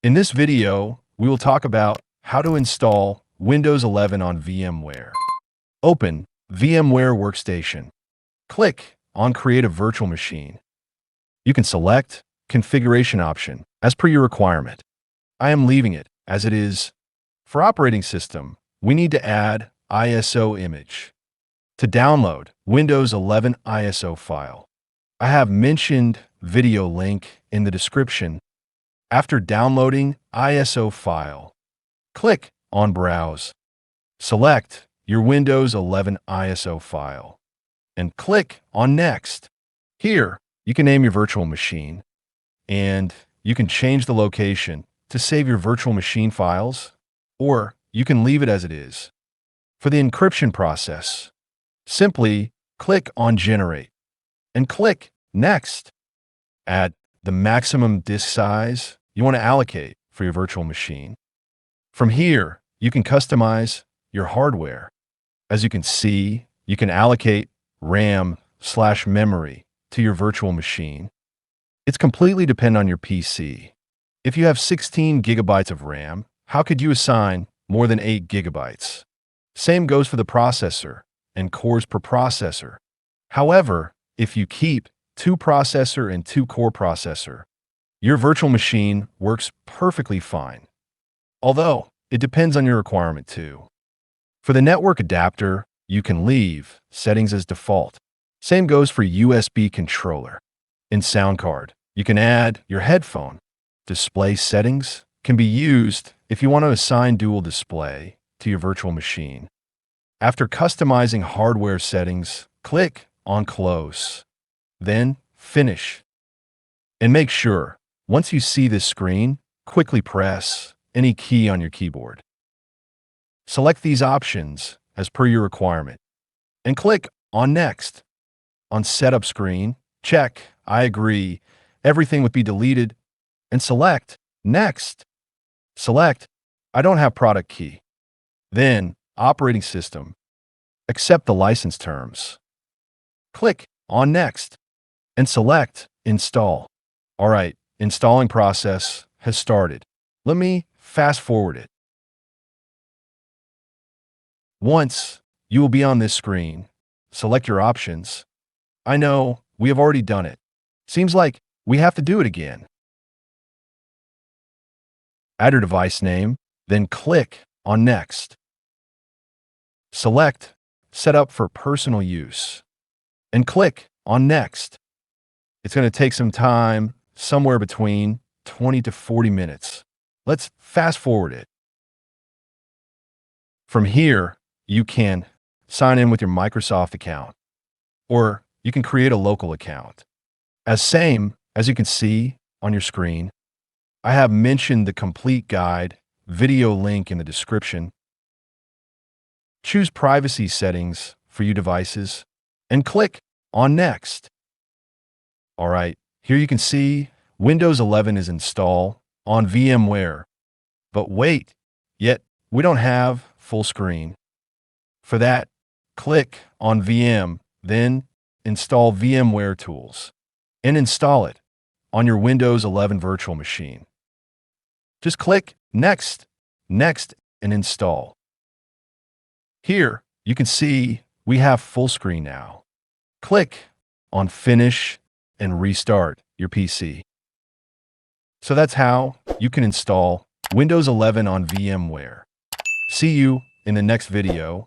In this video, we will talk about how to install Windows 11 on VMware. Open VMware Workstation. Click on Create a Virtual Machine. You can select Configuration option as per your requirement. I am leaving it as it is. For operating system, we need to add ISO image. To download Windows 11 ISO file, I have mentioned video link in the description. After downloading ISO file, click on Browse. Select your Windows 11 ISO file and click on Next. Here, you can name your virtual machine and you can change the location to save your virtual machine files, or you can leave it as it is. For the encryption process, simply click on Generate and click Next. Add the maximum disk size you want to allocate for your virtual machine. From here, you can customize your hardware. As you can see, you can allocate RAM/memory to your virtual machine. It's completely dependent on your PC. If you have 16 gigabytes of RAM, how could you assign more than 8 gigabytes? Same goes for the processor and cores per processor. However, if you keep 2 processor and 2 core processor, your virtual machine works perfectly fine. Although, it depends on your requirement too. For the network adapter, you can leave settings as default. Same goes for USB controller. In sound card, you can add your headphone. Display settings can be used if you want to assign dual display to your virtual machine. After customizing hardware settings, click on Close, then Finish. And make sure, once you see this screen, quickly press any key on your keyboard. Select these options as per your requirement and click on Next. On Setup screen, check I agree everything would be deleted and select Next. Select I don't have product key. Then Operating System. Accept the license terms. Click on Next and select Install. All right, installing process has started. Let me fast forward it. Once you will be on this screen, select your options. I know we have already done it. Seems like we have to do it again. Add your device name, then click on Next. Select Set up for personal use and click on Next. It's going to take some time, somewhere between 20 to 40 minutes. Let's fast forward it. From here, you can sign in with your Microsoft account, or you can create a local account. Same as you can see on your screen, I have mentioned the complete guide video link in the description. Choose privacy settings for your devices and click on Next. All right, here you can see Windows 11 is installed on VMware. But wait, yet we don't have full screen. For that, click on VM, then install VMware Tools and install it on your Windows 11 virtual machine. Just click Next, Next, and Install. Here, you can see we have full screen now. Click on Finish and restart your PC. So that's how you can install Windows 11 on VMware. See you in the next video.